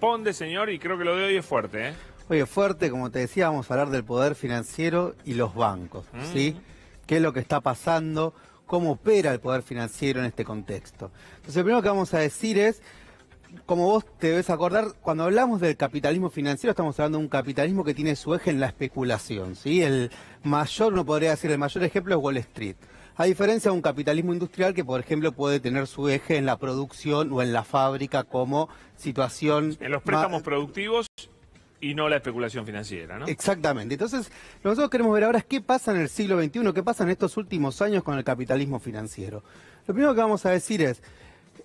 Responde, señor, y creo que lo de hoy es fuerte, ¿eh? Oye, fuerte, como te decía, vamos a hablar del poder financiero y los bancos, ¿sí? ¿Qué es lo que está pasando? ¿Cómo opera el poder financiero en este contexto? Entonces, lo primero que vamos a decir es, como vos te debes acordar, cuando hablamos del capitalismo financiero, estamos hablando de un capitalismo que tiene su eje en la especulación, ¿sí? El mayor, uno podría decir, el mayor ejemplo es Wall Street. A diferencia de un capitalismo industrial que, por ejemplo, puede tener su eje en la producción o en la fábrica como situación... En los préstamos productivos y no la especulación financiera, ¿no? Exactamente. Entonces, lo que nosotros queremos ver ahora es qué pasa en el siglo XXI, qué pasa en estos últimos años con el capitalismo financiero. Lo primero que vamos a decir es,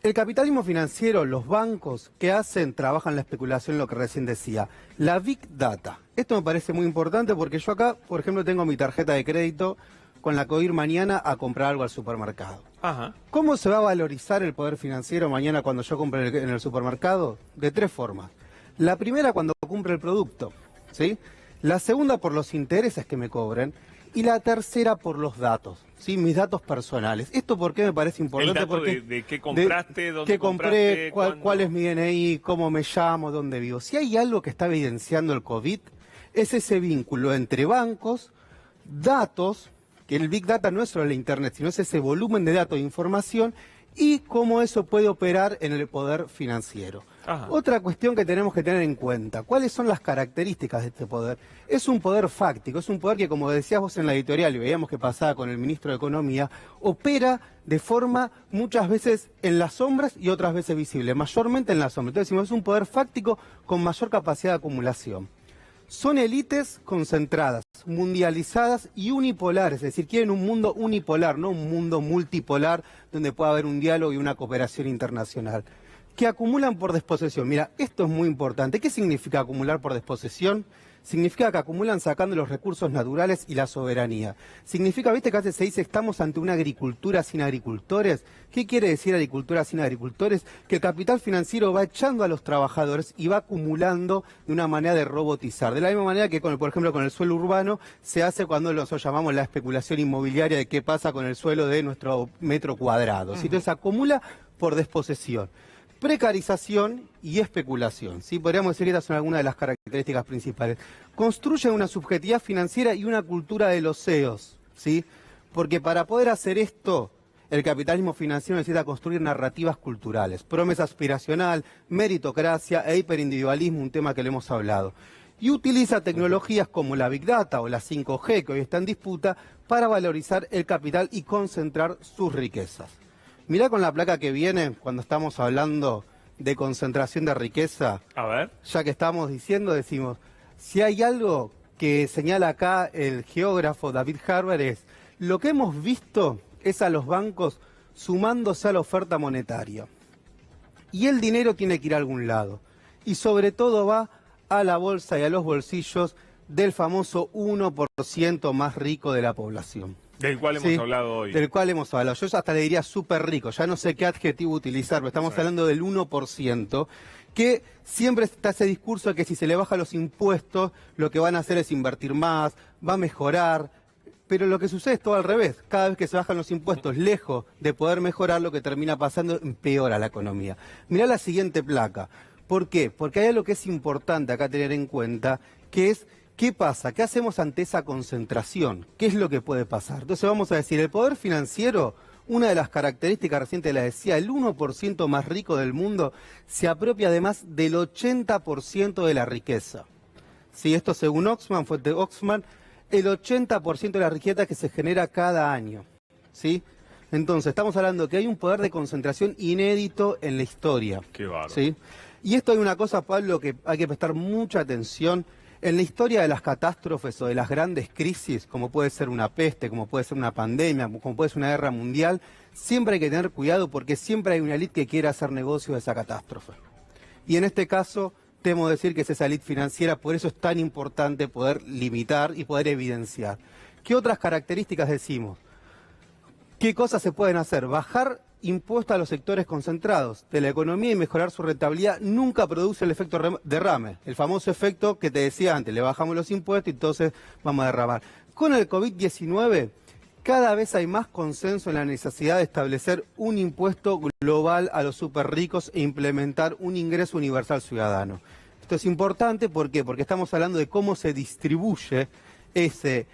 el capitalismo financiero, los bancos, ¿qué hacen? Trabajan la especulación, lo que recién decía. La Big Data. Esto me parece muy importante porque yo acá, por ejemplo, tengo mi tarjeta de crédito con la que voy a ir mañana a comprar algo al supermercado. Ajá. ¿Cómo se va a valorizar el poder financiero mañana cuando yo compre en el supermercado? De tres formas. La primera, cuando compre el producto, ¿sí? La segunda, por los intereses que me cobren. Y la tercera, por los datos, ¿sí? Mis datos personales. ¿Esto por qué me parece importante? El dato porque de qué compraste, dónde qué compré, compraste, cuál es mi DNI, cómo me llamo, dónde vivo. Si hay algo que está evidenciando el COVID, es ese vínculo entre bancos, datos, que el Big Data no es solo la Internet, sino es ese volumen de datos e información, y cómo eso puede operar en el poder financiero. Ajá. Otra cuestión que tenemos que tener en cuenta, ¿cuáles son las características de este poder? Es un poder fáctico, es un poder que, como decías vos en la editorial, y veíamos que pasaba con el ministro de Economía, opera de forma muchas veces en las sombras y otras veces visible, mayormente en las sombras. Entonces decimos, es un poder fáctico con mayor capacidad de acumulación. Son élites concentradas, mundializadas y unipolares, es decir, quieren un mundo unipolar, no un mundo multipolar donde pueda haber un diálogo y una cooperación internacional. Que acumulan por desposesión. Mira, esto es muy importante. ¿Qué significa acumular por desposesión? Significa que acumulan sacando los recursos naturales y la soberanía. Significa, viste que a veces se dice, estamos ante una agricultura sin agricultores. ¿Qué quiere decir agricultura sin agricultores? Que el capital financiero va echando a los trabajadores y va acumulando de una manera de robotizar. De la misma manera que, por ejemplo, con el suelo urbano se hace cuando nosotros llamamos la especulación inmobiliaria de qué pasa con el suelo de nuestro metro cuadrado. ¿Sí? Entonces acumula por desposesión. Precarización y especulación, ¿sí? Podríamos decir que estas son algunas de las características principales. Construyen una subjetividad financiera y una cultura de los CEOs, ¿sí? Porque para poder hacer esto, el capitalismo financiero necesita construir narrativas culturales, promesa aspiracional, meritocracia e hiperindividualismo, un tema que le hemos hablado. Y utiliza tecnologías como la Big Data o la 5G, que hoy está en disputa, para valorizar el capital y concentrar sus riquezas. Mirá con la placa que viene, cuando estamos hablando de concentración de riqueza, A ver. ya que estamos diciendo, decimos, si hay algo que señala acá el geógrafo David Harvard es, lo que hemos visto es a los bancos sumándose a la oferta monetaria. Y el dinero tiene que ir a algún lado. Y sobre todo va a la bolsa y a los bolsillos del famoso 1% más rico de la población. Del cual hemos hablado hoy. Del cual hemos hablado. Yo hasta le diría súper rico, ya no sé qué adjetivo utilizar, pero estamos hablando del 1%, que siempre está ese discurso de que si se le bajan los impuestos, lo que van a hacer es invertir más, va a mejorar, pero lo que sucede es todo al revés. Cada vez que se bajan los impuestos, lejos de poder mejorar, lo que termina pasando empeora la economía. Mirá la siguiente placa. ¿Por qué? Porque hay algo que es importante acá tener en cuenta, que es ¿qué pasa? ¿Qué hacemos ante esa concentración? ¿Qué es lo que puede pasar? Entonces vamos a decir, el poder financiero, una de las características recientes la decía, el 1% más rico del mundo se apropia además del 80% de la riqueza. Sí, esto según Oxfam, fuente de Oxfam, el 80% de la riqueza que se genera cada año. ¿Sí? Entonces, estamos hablando que hay un poder de concentración inédito en la historia. Qué bárbaro. ¿Sí? Y esto hay una cosa, Pablo, que hay que prestar mucha atención. En la historia de las catástrofes o de las grandes crisis, como puede ser una peste, como puede ser una pandemia, como puede ser una guerra mundial, siempre hay que tener cuidado porque siempre hay una élite que quiere hacer negocio de esa catástrofe. Y en este caso, temo decir que es esa élite financiera, por eso es tan importante poder limitar y poder evidenciar. ¿Qué otras características decimos? ¿Qué cosas se pueden hacer? Bajar impuestos a los sectores concentrados de la economía y mejorar su rentabilidad nunca produce el efecto derrame. El famoso efecto que te decía antes, le bajamos los impuestos y entonces vamos a derramar. Con el COVID-19, cada vez hay más consenso en la necesidad de establecer un impuesto global a los superricos e implementar un ingreso universal ciudadano. Esto es importante, ¿por qué? Porque estamos hablando de cómo se distribuye ese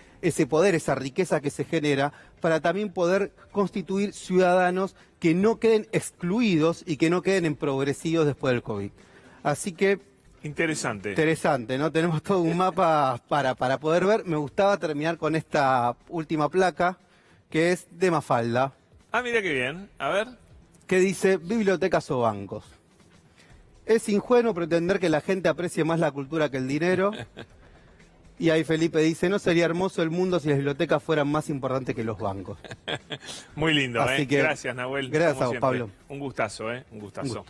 poder, esa riqueza que se genera, para también poder constituir ciudadanos que no queden excluidos y que no queden empobrecidos después del COVID. Así que... Interesante, ¿no? Tenemos todo un mapa para poder ver. Me gustaba terminar con esta última placa, que es de Mafalda. Ah, mira qué bien. A ver. Que dice, bibliotecas o bancos. Es ingenuo pretender que la gente aprecie más la cultura que el dinero. Y ahí Felipe dice, no sería hermoso el mundo si las bibliotecas fueran más importantes que los bancos. Muy lindo, Así que, gracias, Nahuel. Gracias a vos, Pablo. Un gustazo, Un gustazo.